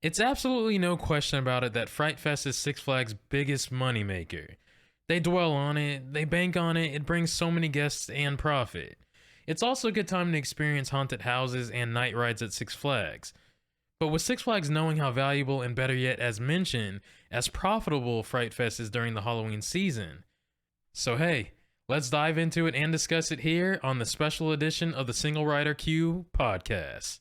It's absolutely no question about it that Fright Fest is Six Flags' biggest moneymaker. They dwell on it, they bank on it, it brings so many guests and profit. It's also a good time to experience haunted houses and night rides at Six Flags. But with Six Flags knowing how valuable and better yet, as mentioned, as profitable Fright Fest is during the Halloween season. So hey, let's dive into it and discuss it here on the special edition of the Single Rider Q podcast.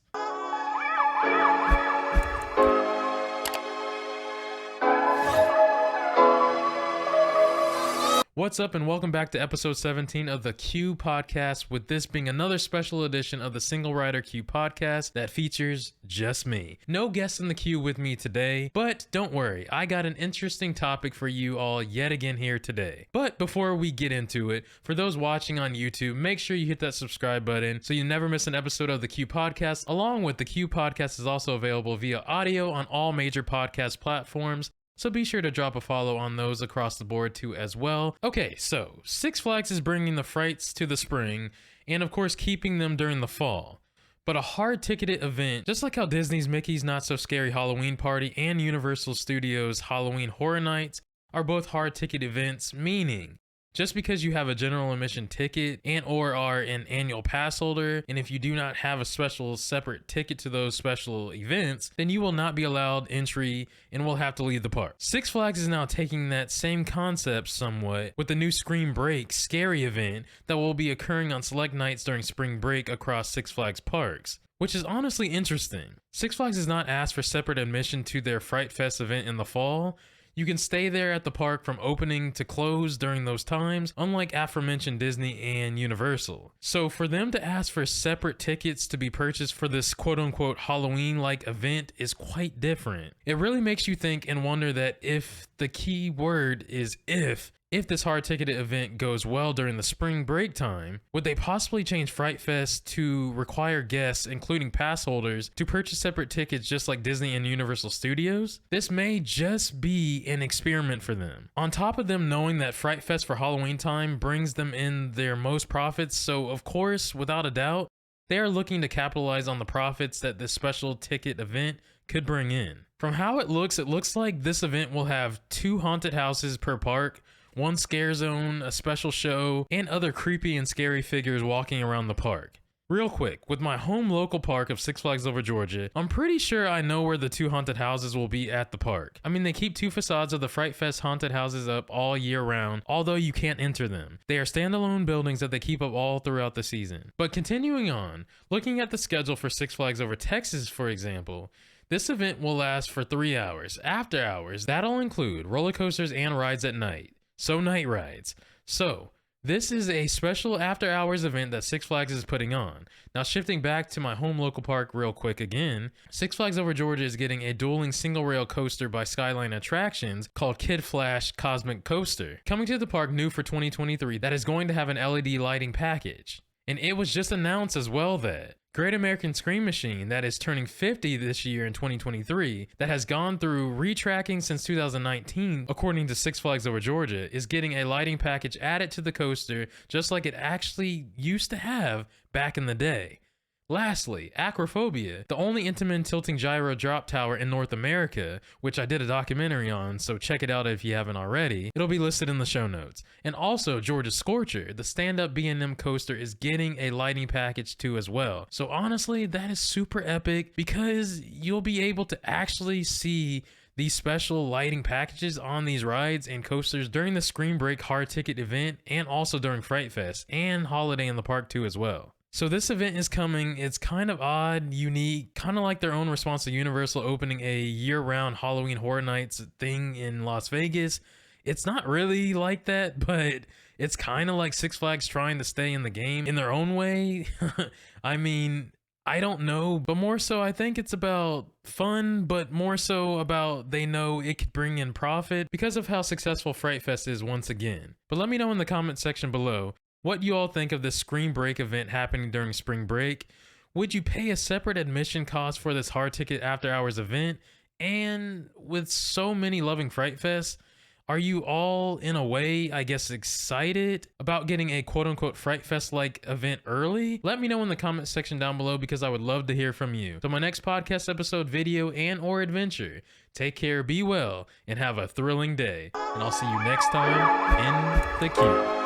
What's up and welcome back to episode 17 of the Q podcast, with this being another special edition of the Single Rider Q podcast that features just me. No guests in the queue with me today, but don't worry, I got an interesting topic for you all yet again here today. But before we get into it, for those watching on YouTube, make sure you hit that subscribe button so you never miss an episode of the Q podcast. Along with the Q podcast is also available via audio on all major podcast platforms, so be sure to drop a follow on those across the board too as well. Okay, so Six Flags is bringing the Frights to the spring and of course keeping them during the fall. But a hard-ticketed event, just like how Disney's Mickey's Not So Scary Halloween Party and Universal Studios Halloween Horror Nights are both hard-ticket events, meaning just because you have a general admission ticket and or are an annual pass holder, and if you do not have a special separate ticket to those special events, then you will not be allowed entry and will have to leave the park. Six Flags is now taking that same concept somewhat with the new Scream Break Scary event that will be occurring on select nights during spring break across Six Flags parks, which is honestly interesting. Six Flags has not asked for separate admission to their Fright Fest event in the fall. You can stay there at the park from opening to close during those times, unlike aforementioned Disney and Universal. So for them to ask for separate tickets to be purchased for this quote-unquote Halloween-like event is quite different. It really makes you think and wonder that if the key word is if this hard-ticketed event goes well during the spring break time, would they possibly change Fright Fest to require guests, including pass holders, to purchase separate tickets just like Disney and Universal Studios? This may just be an experiment for them. On top of them knowing that Fright Fest for Halloween time brings them in their most profits, so of course, without a doubt, they are looking to capitalize on the profits that this special ticket event could bring in. From how it looks like this event will have 2 haunted houses per park, 1 scare zone, a special show, and other creepy and scary figures walking around the park. Real quick, with my home local park of Six Flags Over Georgia, I'm pretty sure I know where the 2 haunted houses will be at the park. I mean, they keep 2 facades of the Fright Fest haunted houses up all year round, although you can't enter them. They are standalone buildings that they keep up all throughout the season. But continuing on, looking at the schedule for Six Flags Over Texas, for example, this event will last for 3 hours. After hours, that'll include roller coasters and rides at night. So night rides. So this is a special after hours event that Six Flags is putting on. Now shifting back to my home local park real quick again, Six Flags Over Georgia is getting a dueling single rail coaster by Skyline Attractions called Kid Flash Cosmic Coaster, coming to the park new for 2023, that is going to have an LED lighting package. And it was just announced as well that Great American Scream Machine, that is turning 50 this year in 2023, that has gone through retracking since 2019, according to Six Flags Over Georgia, is getting a lighting package added to the coaster just like it actually used to have back in the day. Lastly, Acrophobia, the only Intamin tilting gyro drop tower in North America, which I did a documentary on, so check it out if you haven't already. It'll be listed in the show notes. And also Georgia Scorcher, the stand-up B&M coaster, is getting a lighting package too as well. So honestly, that is super epic because you'll be able to actually see these special lighting packages on these rides and coasters during the Scream Break hard ticket event and also during Fright Fest and Holiday in the Park too as well. So this event is coming. It's kind of odd, unique, kind of like their own response to Universal opening a year-round Halloween Horror Nights thing in Las Vegas. It's not really like that, but it's kind of like Six Flags trying to stay in the game in their own way. I mean, I don't know, but more so I think it's about fun, but more so about they know it could bring in profit because of how successful Fright Fest is once again. But let me know in the comment section below what you all think of this Scream Break event happening during spring break. Would you pay a separate admission cost for this hard ticket after hours event? And with so many loving Fright Fest, Are you all, in a way, I guess, excited about getting a quote-unquote Fright Fest-like event early? Let me know in the comment section down below because I would love to hear from you. So my next podcast episode, video, and or adventure, take care, be well, and have a thrilling day. And I'll see you next time in the queue.